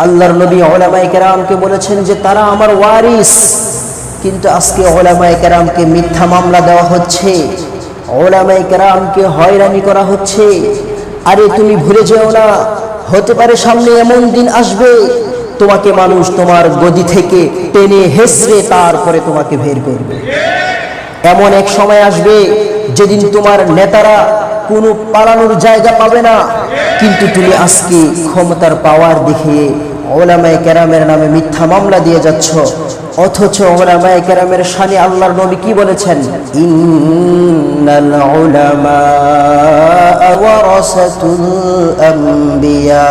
আল্লাহর নবী উলামায়ে কেরামকে বলেছেন যে তারা আমার ওয়ারিস, কিন্তু আজকে উলামায়ে কেরামকে মিথ্যা মামলা দেওয়া হচ্ছে, উলামায়ে কেরামকে হয়রানি করা হচ্ছে। আরে তুমি ভুলে যেও না, হতে পারে সামনে এমন দিন আসবে তোমাকে মানুষ তোমার গদি থেকে টেনে হেসড়ে তারপরে তোমাকে বের করবে। এমন এক সময় আসবে যেদিন তোমার নেতারা কোনো পালানোর জায়গা পাবে না, কিন্তু তুমি আজকে ক্ষমতার পাওয়ার দেখিয়ে উলামায়ে কেরামের নামে মিথ্যা মামলা দিয়ে যাচ্ছ। অথচ উলামায়ে কেরামের শানে আল্লাহর নবী কি বলেছেন? ইন্নাল উলামা ওয়ারাসাতুল আম্বিয়া।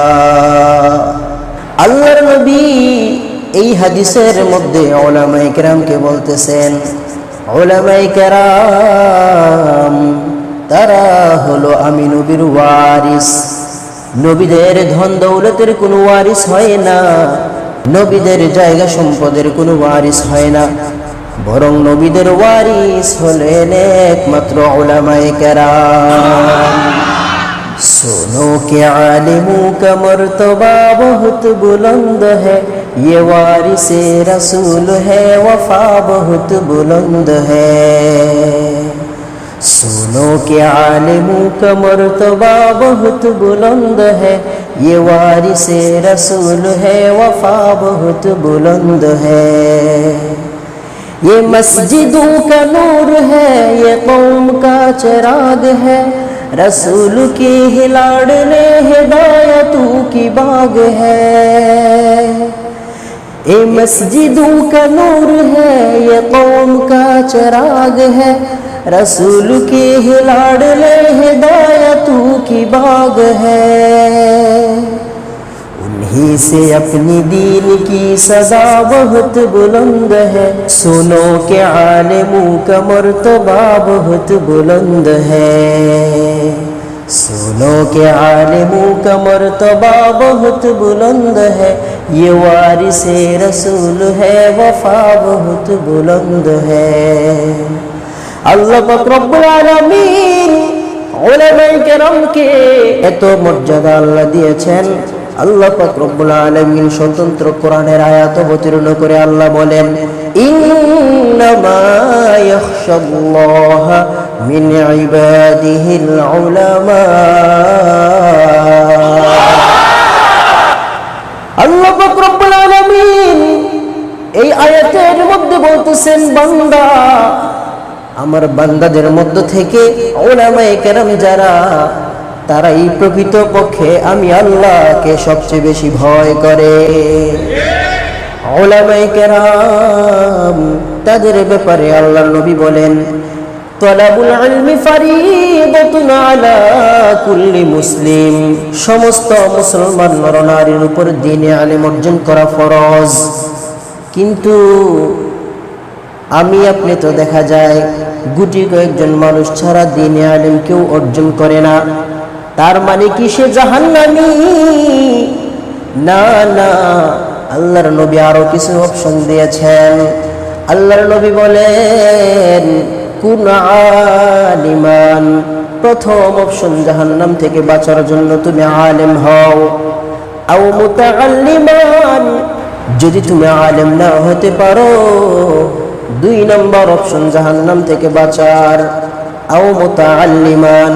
আল্লাহর নবী এই হাদিসের মধ্যে উলামায়ে কেরামকে বলতেছেন, উলামায়ে কেরাম তারা হলো আমি নবীর ওয়ারিস। নবীদের ধন দৌলতের কোনো ওয়ারিস হয় না, নবীদের জায়গা সম্পদের কোনো ওয়ারিস হয় না, বরং নবীদের ওয়ারিস হলেন একমাত্র উলামায়ে কেরাম। सुनो के आलिमों का मर्तबा बहुत बुलंद है, ये वारिसे रसूल है, वफा बहुत बुलंद है। सुनो के आलिमों का मर्तबा बहुत बुलंद है, ये वारिसे रसूल है, वफा बहुत बुलंद है। ये मस्जिदों का नूर है, ये कौम का चिराग है, रसूल की ही लाडले हिदायतों की बाग है। ये मस्जिदों का नूर है, ये कौम का चिराग है, रसूल की ही लाडले हिदायतों की बाग है। उन्हीं से अपनी दीन की सजा बहुत बुलंद है, सुनो के आलिमों का मर्तबा बहुत बुलंद है। सुनो के आलिमों का मर्तबा बहुत बुलंद है, ये वारिसे रसूल है, वफा बहुत बुलंद है। अल्लाह पाक रब्बुल आलामीन उलामाए केरामके এত মর্যাদা আল্লাহ দিয়েছেন। আল্লাহ পাক রব্বুল আলামিন স্বতন্ত্র কোরআনের আয়াত অবতীর্ণ করে আল্লাহ বলেন, ইন্নামা ইয়াখশাল্লাহা মিন ইবাদিহিল উলামা। আল্লাহ পাক রব্বুল আলামিন এই আয়াতের মধ্যে বলতেছেন, বান্দা, আমার বান্দাদের মধ্য থেকে উলামায়ে কেরাম যারা, তারাই প্রকৃত পক্ষে আমি আল্লাহকে সবচেয়ে বেশি ভয় করে। উলামায়ে কেরাম তাদের ব্যাপারে আল্লাহর নবী বলেন, তলাবুল ইলমি ফারিদাতুন আলা কুল্লি মুসলিম। সমস্ত মুসলমান নরনারীর উপর দ্বীনে ইলম অর্জন করা ফরজ। কিন্তু আমি আপনি তো দেখা যায় গুটি কয়েকজন মানুষ ছাড়া দ্বীনে ইলম কেউ অর্জন করে না। তার মানে কি সে জাহান্নামী? না না, আল্লাহর নবী আরো কিছু অপশন দিয়েছেন। আল্লাহর নবী বলেন, কুন আলিমান। প্রথম অপশন, জাহান্নাম থেকে বাঁচার জন্য তুমি আলেম হও। আও মুতাআল্লিমান, যদি তুমি আলেম না হতে পারো, 2 নম্বর অপশন জাহান্নাম থেকে বাঁচার। আও মুতাআল্লিমান,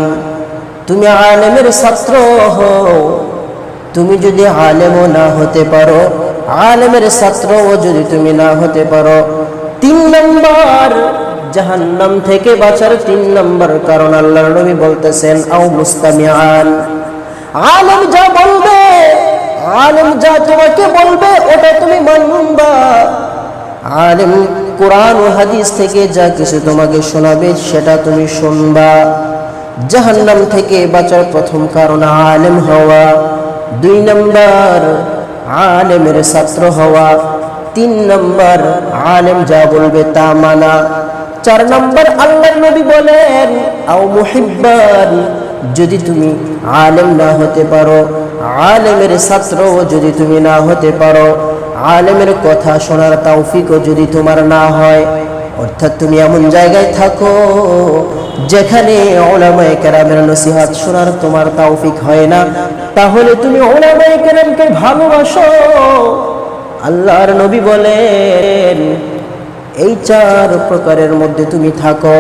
তুমি আলেমের ছাত্র হও। তুমি যদি আলেমও না হতে পারো, আলেমের ছাত্রও যদি তুমি না হতে পারো, 3 নম্বর জাহান্নাম থেকে বাঁচার 3 নম্বর কারণ আল্লাহর নবী বলতেছেন, আও মুস্তামিআন। আলেম যা বলবে, আলেম যা তোমাকে বলবে ওটা তুমি মানবা। আলেম কোরআন ও হাদিস থেকে যা কিছু তোমাকে শোনাবে সেটা তুমি শুনবা। জাহান্নাম থেকে বাঁচার প্রথম কারণ আলেম হওয়া। 2 নম্বর আলেমের ছাত্র হওয়া। 3 নম্বর আলেম যা বলবে তা মানা। 4 নম্বর আল্লাহর নবী বলেন, আও মুহিব্বান, যদি তুমি আলেম না হতে পারো, আলেমের ছাত্রও যদি তুমি না হতে পারো, আলেমের কথা শোনার তৌফিকও যদি তোমার না হয়, অর্থাৎ তুমি এমন জায়গায় থাকো যেখানে উলামায়ে কেরামের নসিহত শোনার তোমার তৌফিক হয় না, তাহলে তুমি উলামায়ে কেরামকে ভালোবাসো। আল্লাহর নবী বলেন এই চার প্রকারের মধ্যে তুমি থাকো।